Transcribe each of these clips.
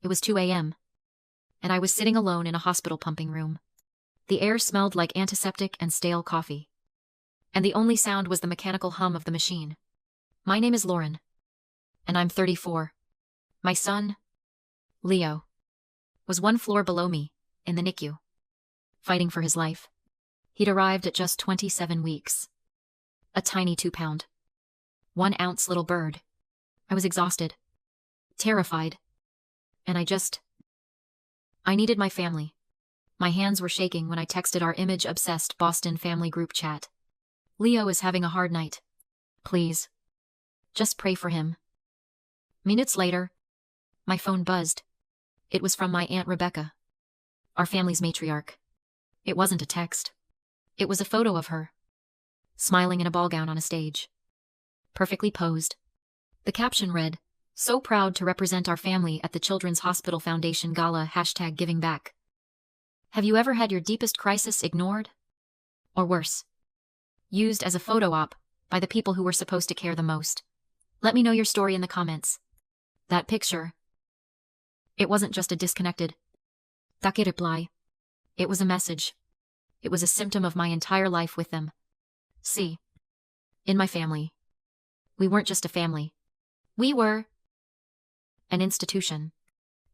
It was 2 a.m., and I was sitting alone in a hospital pumping room. The air smelled like antiseptic and stale coffee. And the only sound was the mechanical hum of the machine. My name is Lauren, and I'm 34. My son, Leo, was one floor below me, in the NICU, fighting for his life. He'd arrived at just 27 weeks. A tiny 2-pound, 1-ounce little bird. I was exhausted, terrified, and I needed my family. My hands were shaking when I texted our image-obsessed Boston family group chat. Leo is having a hard night. Please, just pray for him. Minutes later, my phone buzzed. It was from my Aunt Rebecca, our family's matriarch. It wasn't a text. It was a photo of her, smiling in a ball gown on a stage, perfectly posed. The caption read, "So proud to represent our family at the Children's Hospital Foundation Gala #GivingBack. Have you ever had your deepest crisis ignored? Or worse, used as a photo op by the people who were supposed to care the most? Let me know your story in the comments." That picture, it wasn't just a disconnected take reply. It was a message. It was a symptom of my entire life with them. See, in my family, we weren't just a family. We were an institution.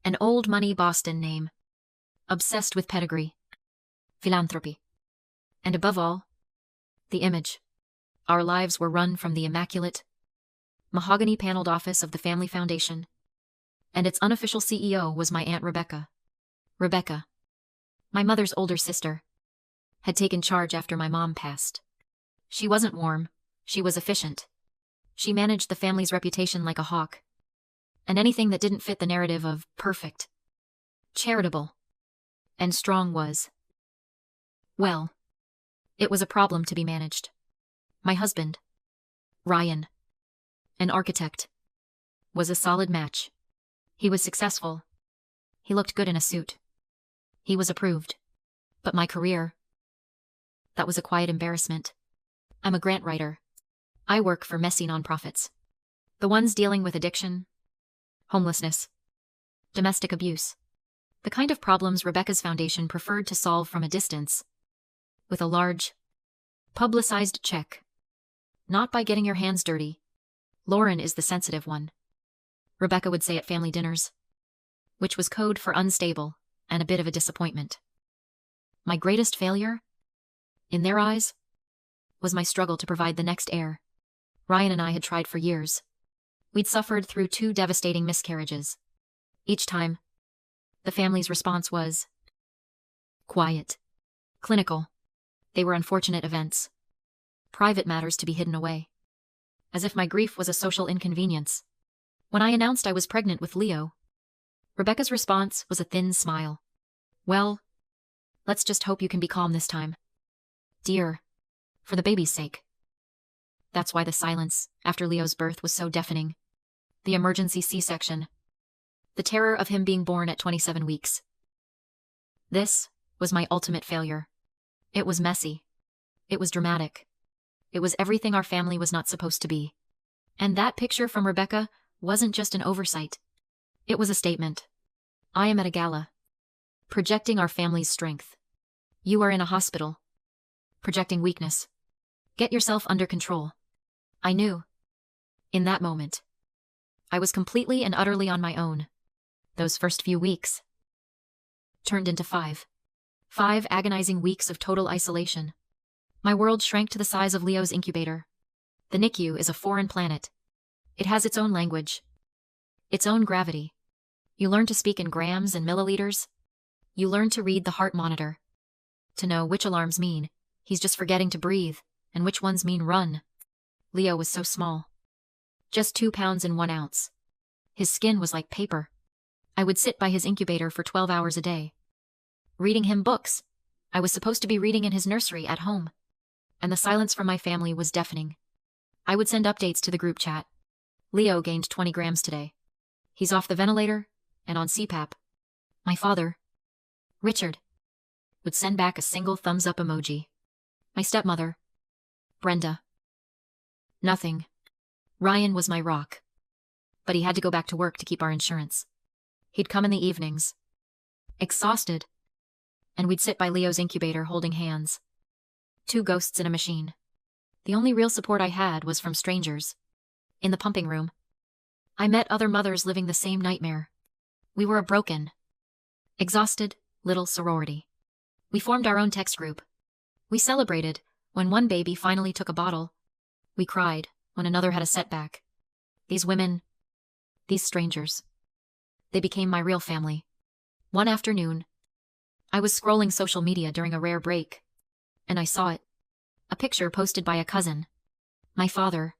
An old money Boston name. Obsessed with pedigree, philanthropy, and above all, the image. Our lives were run from the immaculate, mahogany-paneled office of the Family Foundation, and its unofficial CEO was my Aunt Rebecca. Rebecca, my mother's older sister, had taken charge after my mom passed. She wasn't warm, she was efficient. She managed the family's reputation like a hawk, and anything that didn't fit the narrative of perfect, charitable, and strong was, well, it was a problem to be managed. My husband, Ryan, an architect, was a solid match. He was successful. He looked good in a suit. He was approved. But my career, that was a quiet embarrassment. I'm a grant writer. I work for messy nonprofits. The ones dealing with addiction, homelessness, domestic abuse. The kind of problems Rebecca's foundation preferred to solve from a distance, with a large, publicized check. Not by getting your hands dirty. Lauren is the sensitive one, Rebecca would say at family dinners, which was code for unstable and a bit of a disappointment. My greatest failure, in their eyes, was my struggle to provide the next heir. Ryan and I had tried for years. We'd suffered through 2 devastating miscarriages. Each time, the family's response was quiet, clinical. They were unfortunate events, private matters to be hidden away. As if my grief was a social inconvenience. When I announced I was pregnant with Leo, Rebecca's response was a thin smile. Well, let's just hope you can be calm this time, dear, for the baby's sake. That's why the silence after Leo's birth was so deafening. The emergency C-section. The terror of him being born at 27 weeks. This was my ultimate failure. It was messy. It was dramatic. It was everything our family was not supposed to be. And that picture from Rebecca wasn't just an oversight. It was a statement. I am at a gala, projecting our family's strength. You are in a hospital, projecting weakness. Get yourself under control. I knew, in that moment, I was completely and utterly on my own. Those first few weeks turned into 5 agonizing weeks of total isolation. My world shrank to the size of Leo's incubator. The NICU is a foreign planet. It has its own language, its own gravity. You learn to speak in grams and milliliters. You learn to read the heart monitor, to know which alarms mean he's just forgetting to breathe and which ones mean run. Leo was so small, just 2 pounds and 1 ounce. His skin was like paper. I would sit by his incubator for 12 hours a day, reading him books I was supposed to be reading in his nursery at home. And the silence from my family was deafening. I would send updates to the group chat. Leo gained 20 grams today. He's off the ventilator and on CPAP. My father, Richard, would send back a single thumbs up emoji. My stepmother, Brenda, nothing. Ryan was my rock. But he had to go back to work to keep our insurance. He'd come in the evenings, exhausted, and we'd sit by Leo's incubator holding hands. Two ghosts in a machine. The only real support I had was from strangers. In the pumping room, I met other mothers living the same nightmare. We were a broken, exhausted little sorority. We formed our own text group. We celebrated when one baby finally took a bottle. We cried when another had a setback. These women, these strangers, they became my real family. One afternoon, I was scrolling social media during a rare break, and I saw it. A picture posted by a cousin. My father,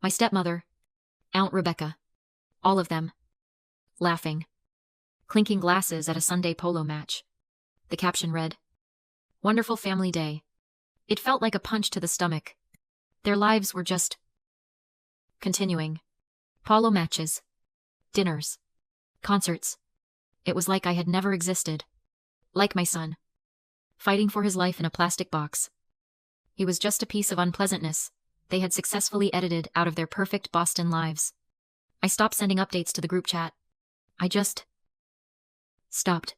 my stepmother, Aunt Rebecca, all of them, laughing, clinking glasses at a Sunday polo match. The caption read, "Wonderful family day." It felt like a punch to the stomach. Their lives were just continuing. Polo matches, dinners, concerts. It was like I had never existed. Like my son, fighting for his life in a plastic box. He was just a piece of unpleasantness they had successfully edited out of their perfect Boston lives. I stopped sending updates to the group chat. I just stopped.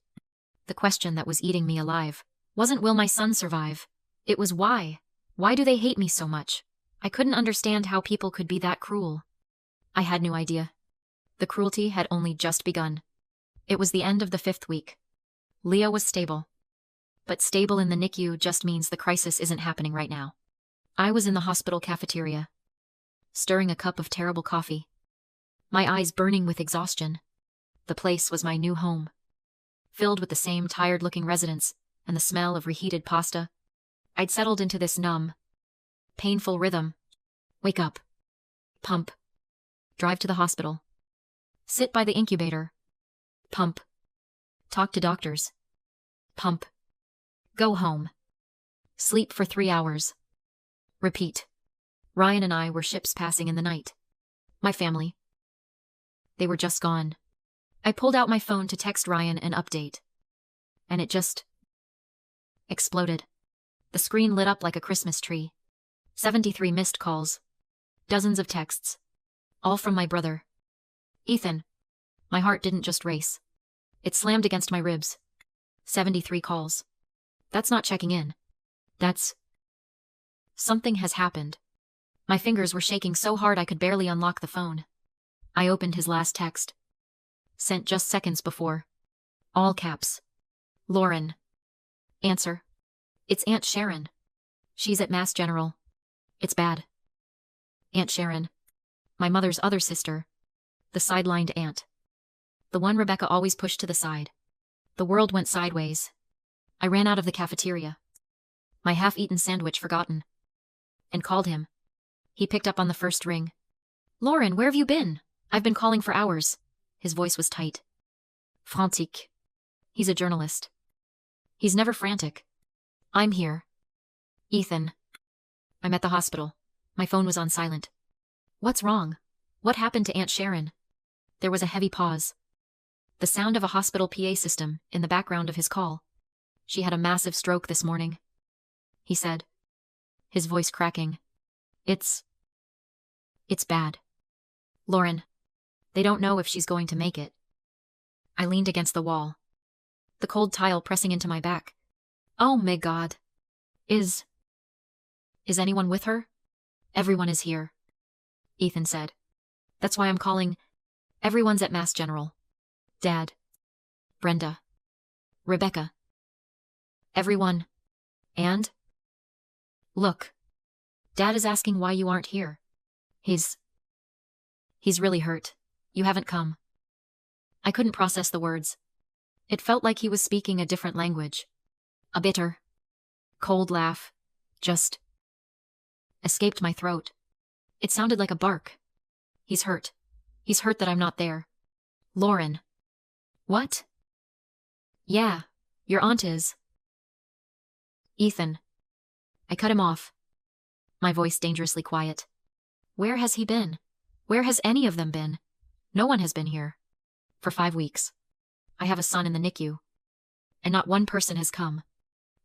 The question that was eating me alive wasn't will my son survive? It was why. Why do they hate me so much? I couldn't understand how people could be that cruel. I had no idea. The cruelty had only just begun. It was the end of the 5th week. Leo was stable. But stable in the NICU just means the crisis isn't happening right now. I was in the hospital cafeteria, stirring a cup of terrible coffee, my eyes burning with exhaustion. The place was my new home, filled with the same tired-looking residents and the smell of reheated pasta. I'd settled into this numb, painful rhythm. Wake up. Pump. Drive to the hospital. Sit by the incubator. Pump. Talk to doctors. Pump. Go home. Sleep for 3 hours. Repeat. Ryan and I were ships passing in the night. My family. They were just gone. I pulled out my phone to text Ryan an update. And it just exploded. The screen lit up like a Christmas tree. 73 missed calls. Dozens of texts. All from my brother. Ethan. My heart didn't just race. It slammed against my ribs. 73 calls. That's not checking in. That's... Something has happened. My fingers were shaking so hard I could barely unlock the phone. I opened his last text. Sent just seconds before. All caps. Lauren. Answer. It's Aunt Sharon. She's at Mass General. It's bad. Aunt Sharon. My mother's other sister. The sidelined aunt. The one Rebecca always pushed to the side. The world went sideways. I ran out of the cafeteria. My half-eaten sandwich forgotten. And called him. He picked up on the first ring. Lauren, where have you been? I've been calling for hours. His voice was tight. Frantic. He's a journalist. He's never frantic. I'm here. Ethan. I'm at the hospital. My phone was on silent. What's wrong? What happened to Aunt Sharon? There was a heavy pause. The sound of a hospital PA system in the background of his call. She had a massive stroke this morning. He said, his voice cracking. It's bad. Lauren, they don't know if she's going to make it. I leaned against the wall, the cold tile pressing into my back. Oh my God. Is anyone with her? Everyone is here, Ethan said. That's why I'm calling. Everyone's at Mass General. Dad. Brenda. Rebecca. Everyone. And? Look. Dad is asking why you aren't here. He's really hurt. You haven't come. I couldn't process the words. It felt like he was speaking a different language. A bitter, cold laugh just escaped my throat. It sounded like a bark. He's hurt. He's hurt that I'm not there. Lauren. What? Yeah, your aunt is. Ethan. I cut him off. My voice dangerously quiet. Where has he been? Where has any of them been? No one has been here. For 5 weeks. I have a son in the NICU. And not one person has come.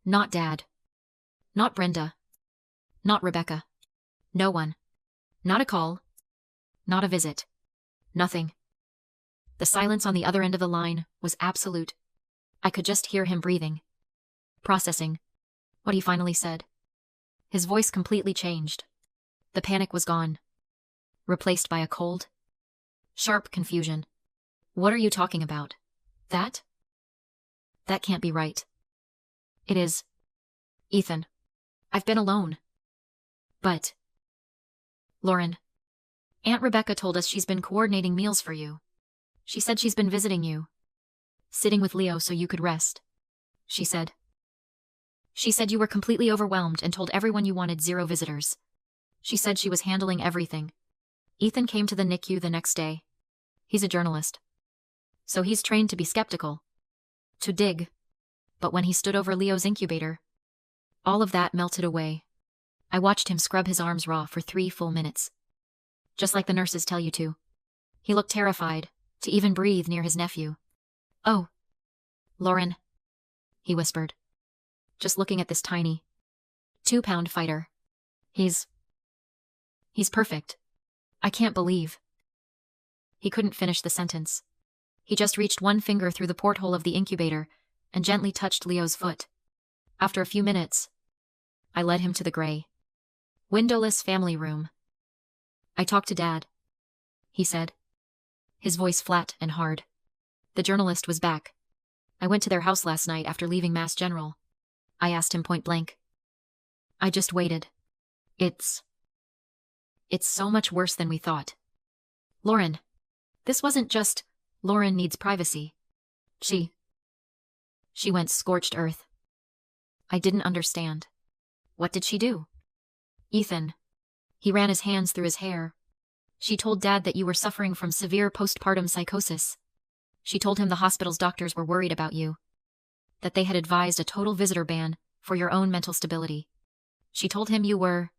Not Dad. Not Brenda. Not Rebecca. No one. Not a call. Not a visit. Nothing. The silence on the other end of the line was absolute. I could just hear him breathing. Processing what he finally said. His voice completely changed. The panic was gone, replaced by a cold, sharp confusion. What are you talking about? That? That can't be right. It is. Ethan. I've been alone. But. Lauren. Aunt Rebecca told us she's been coordinating meals for you. She said she's been visiting you. Sitting with Leo so you could rest. She said. She said you were completely overwhelmed and told everyone you wanted 0 visitors. She said she was handling everything. Ethan came to the NICU the next day. He's a journalist. So he's trained to be skeptical. To dig. But when he stood over Leo's incubator, all of that melted away. I watched him scrub his arms raw for 3 full minutes. Just like the nurses tell you to. He looked terrified, to even breathe near his nephew. Oh. Lauren. He whispered. Just looking at this tiny 2-pound fighter. He's perfect. I can't believe. He couldn't finish the sentence. He just reached one finger through the porthole of the incubator and gently touched Leo's foot. After a few minutes, I led him to the gray, windowless family room. I talked to Dad, he said, his voice flat and hard. The journalist was back. I went to their house last night after leaving Mass General. I asked him point blank. I just waited. It's so much worse than we thought. Lauren. This wasn't just, Lauren needs privacy. She went scorched earth. I didn't understand. What did she do? Ethan. He ran his hands through his hair. She told Dad that you were suffering from severe postpartum psychosis. She told him the hospital's doctors were worried about you. That they had advised a total visitor ban for your own mental stability. She told him you were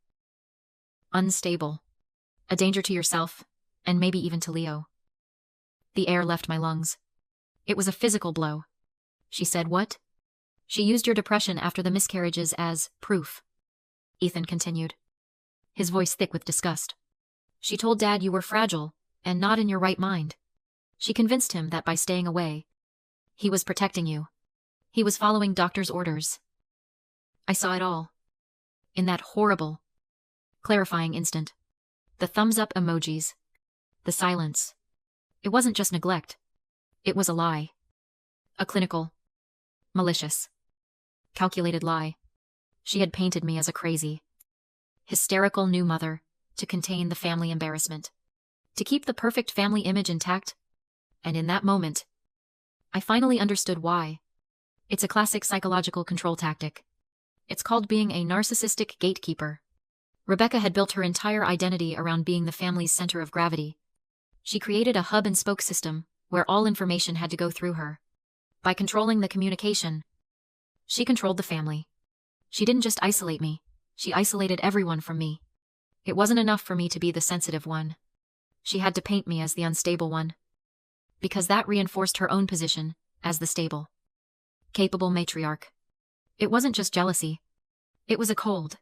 unstable. A danger to yourself, and maybe even to Leo. The air left my lungs. It was a physical blow. She said what? She used your depression after the miscarriages as proof. Ethan continued, his voice thick with disgust. She told Dad you were fragile and not in your right mind. She convinced him that by staying away, he was protecting you. He was following doctor's orders. I saw it all. In that horrible, clarifying instant. The thumbs up emojis. The silence. It wasn't just neglect. It was a lie. A clinical, malicious, calculated lie. She had painted me as a crazy, hysterical new mother to contain the family embarrassment, to keep the perfect family image intact. And in that moment, I finally understood why. It's a classic psychological control tactic. It's called being a narcissistic gatekeeper. Rebecca had built her entire identity around being the family's center of gravity. She created a hub-and-spoke system where all information had to go through her. By controlling the communication, she controlled the family. She didn't just isolate me, she isolated everyone from me. It wasn't enough for me to be the sensitive one. She had to paint me as the unstable one. Because that reinforced her own position as the stable, capable matriarch. It wasn't just jealousy. It was a cold,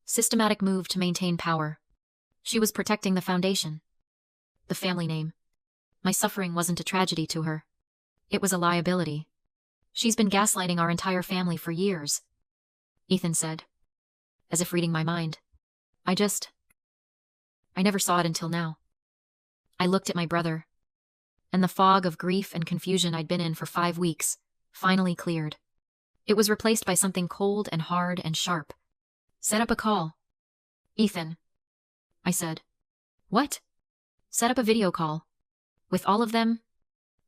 systematic move to maintain power. She was protecting the foundation. The family name. My suffering wasn't a tragedy to her. It was a liability. She's been gaslighting our entire family for years, Ethan said, as if reading my mind. I never saw it until now. I looked at my brother, and the fog of grief and confusion I'd been in for 5 weeks finally cleared. It was replaced by something cold and hard and sharp. Set up a call. Ethan. I said. What? Set up a video call. With all of them.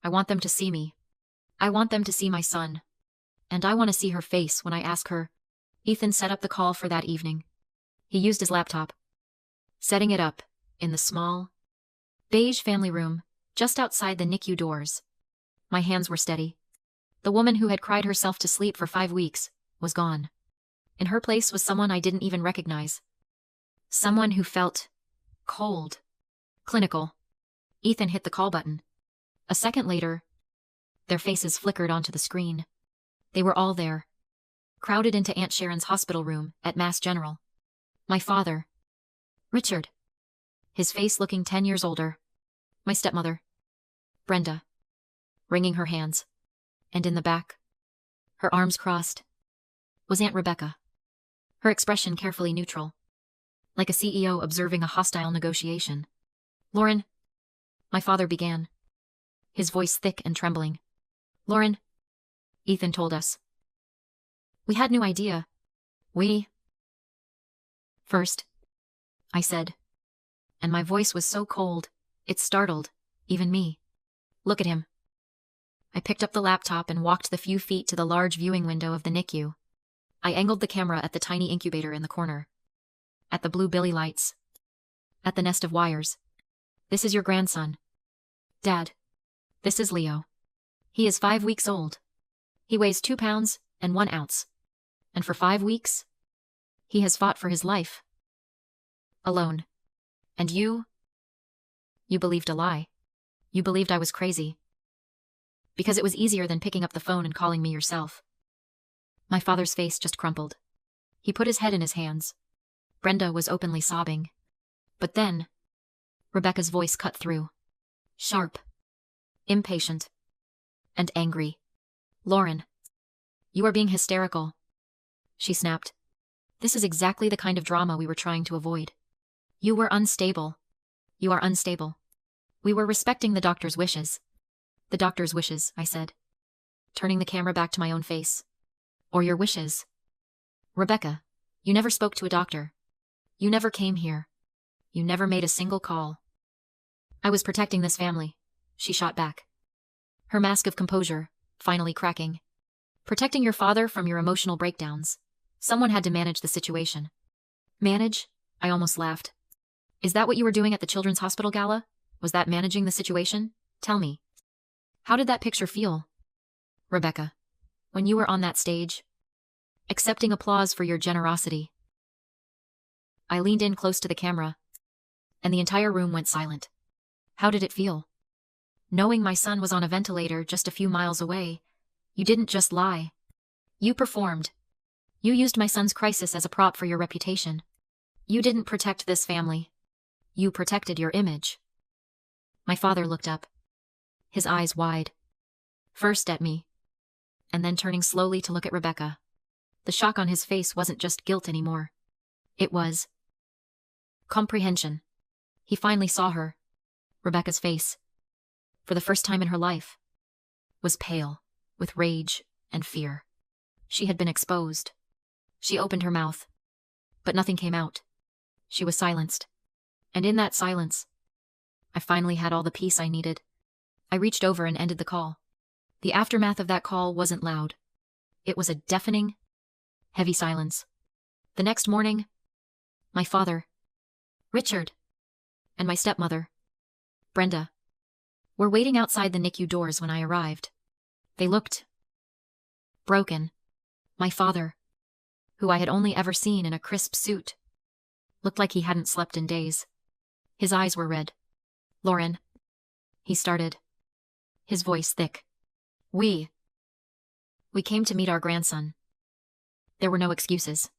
I want them to see me. I want them to see my son. And I want to see her face when I ask her. Ethan set up the call for that evening. He used his laptop. Setting it up, in the small, beige family room, just outside the NICU doors. My hands were steady. The woman who had cried herself to sleep for 5 weeks was gone. In her place was someone I didn't even recognize. Someone who felt cold, clinical. Ethan hit the call button. A second later, their faces flickered onto the screen. They were all there, crowded into Aunt Sharon's hospital room at Mass General. My father, Richard, his face looking 10 years older. My stepmother, Brenda, wringing her hands. And in the back, her arms crossed, was Aunt Rebecca. Her expression carefully neutral, like a CEO observing a hostile negotiation. Lauren, my father began, his voice thick and trembling. Lauren, Ethan told us. We had no idea. First, I said, and my voice was so cold, it startled, even me. Look at him. I picked up the laptop and walked the few feet to the large viewing window of the NICU. I angled the camera at the tiny incubator in the corner, at the blue billy lights, at the nest of wires. This is your grandson. Dad, this is Leo. He is 5 weeks old. He weighs 2 pounds and 1 ounce. And for 5 weeks, he has fought for his life. Alone. And you believed a lie. You believed I was crazy. Because it was easier than picking up the phone and calling me yourself. My father's face just crumpled. He put his head in his hands. Brenda was openly sobbing. But then, Rebecca's voice cut through. Sharp, impatient, and angry. Lauren, you are being hysterical, she snapped. This is exactly the kind of drama we were trying to avoid. You were unstable. You are unstable. We were respecting the doctor's wishes. The doctor's wishes, I said, turning the camera back to my own face. Or your wishes. Rebecca, you never spoke to a doctor. You never came here. You never made a single call. I was protecting this family, she shot back, her mask of composure finally cracking. Protecting your father from your emotional breakdowns. Someone had to manage the situation. Manage? I almost laughed. Is that what you were doing at the Children's Hospital Gala? Was that managing the situation? Tell me. How did that picture feel? Rebecca, when you were on that stage, accepting applause for your generosity. I leaned in close to the camera, and the entire room went silent. How did it feel? Knowing my son was on a ventilator just a few miles away, you didn't just lie. You performed. You used my son's crisis as a prop for your reputation. You didn't protect this family. You protected your image. My father looked up, his eyes wide, first at me, and then turning slowly to look at Rebecca. The shock on his face wasn't just guilt anymore. It was comprehension. He finally saw her. Rebecca's face, for the first time in her life, was pale with rage and fear. She had been exposed. She opened her mouth, but nothing came out. She was silenced. And in that silence, I finally had all the peace I needed. I reached over and ended the call. The aftermath of that call wasn't loud. It was a deafening, heavy silence. The next morning, my father, Richard, and my stepmother, Brenda, were waiting outside the NICU doors when I arrived. They looked broken. My father, who I had only ever seen in a crisp suit, looked like he hadn't slept in days. His eyes were red. Lauren, he started, his voice thick. We came to meet our grandson. There were no excuses,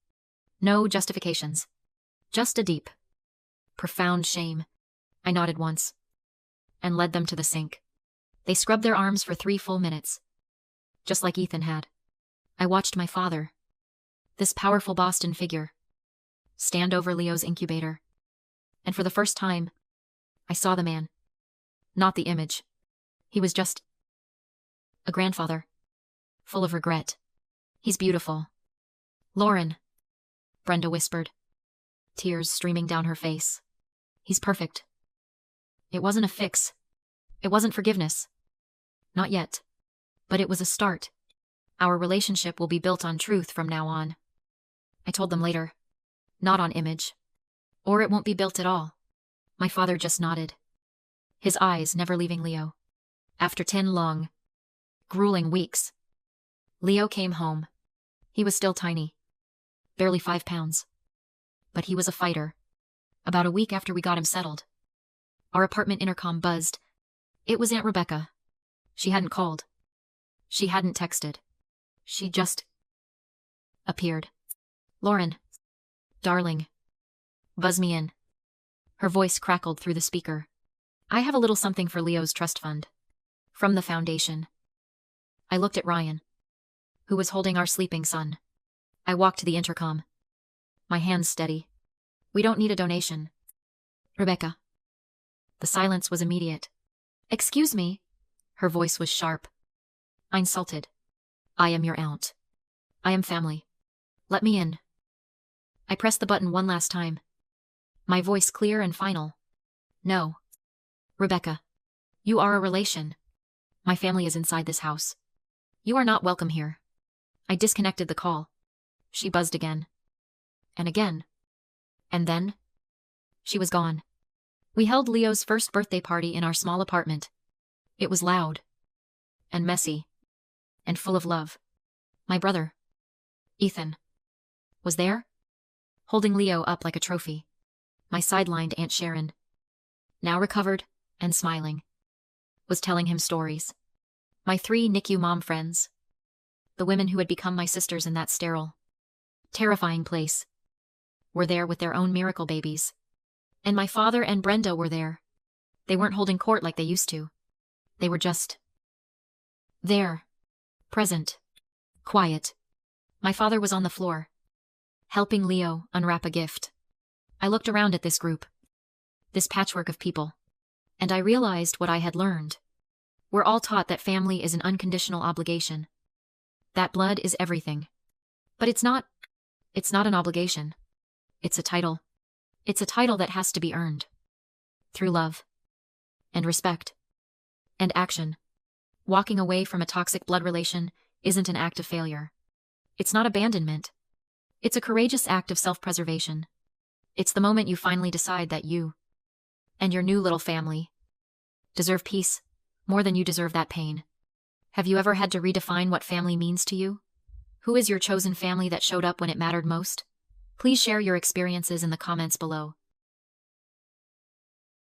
no justifications, just a deep, profound shame. I nodded once and led them to the sink. They scrubbed their arms for 3 full minutes, just like Ethan had. I watched my father, this powerful Boston figure, stand over Leo's incubator. And for the first time, I saw the man, not the image. He was just a grandfather, full of regret. He's beautiful. Lauren, Brenda whispered, tears streaming down her face. He's perfect. It wasn't a fix. It wasn't forgiveness. Not yet. But it was a start. Our relationship will be built on truth from now on. I told them later. Not on image. Or it won't be built at all. My father just nodded, his eyes never leaving Leo. After 10 long, grueling weeks, Leo came home. He was still tiny, barely 5 pounds. But he was a fighter. About a week after we got him settled, our apartment intercom buzzed. It was Aunt Rebecca. She hadn't called. She hadn't texted. She just appeared. Lauren, darling, buzz me in. Her voice crackled through the speaker. I have a little something for Leo's trust fund. From the foundation. I looked at Ryan, who was holding our sleeping son. I walked to the intercom, my hands steady. We don't need a donation. Rebecca. The silence was immediate. Excuse me. Her voice was sharp. I insulted. I am your aunt. I am family. Let me in. I pressed the button one last time. My voice clear and final. No. Rebecca. You are a relation. My family is inside this house. You are not welcome here. I disconnected the call. She buzzed again. And again. And then? She was gone. We held Leo's first birthday party in our small apartment. It was loud. And messy. And full of love. My brother, Ethan, was there, holding Leo up like a trophy. My sidelined Aunt Sharon, now recovered and smiling, was telling him stories. My 3 NICU mom friends, the women who had become my sisters in that sterile, terrifying place, were there with their own miracle babies. And my father and Brenda were there. They weren't holding court like they used to. They were just there, present, quiet. My father was on the floor, helping Leo unwrap a gift. I looked around at this group, this patchwork of people, and I realized what I had learned. We're all taught that family is an unconditional obligation, that blood is everything. But it's not an obligation. It's a title. It's a title that has to be earned. Through love. And respect. And action. Walking away from a toxic blood relation isn't an act of failure. It's not abandonment. It's a courageous act of self-preservation. It's the moment you finally decide that you and your new little family deserve peace more than you deserve that pain. Have you ever had to redefine what family means to you? Who is your chosen family that showed up when it mattered most? Please share your experiences in the comments below.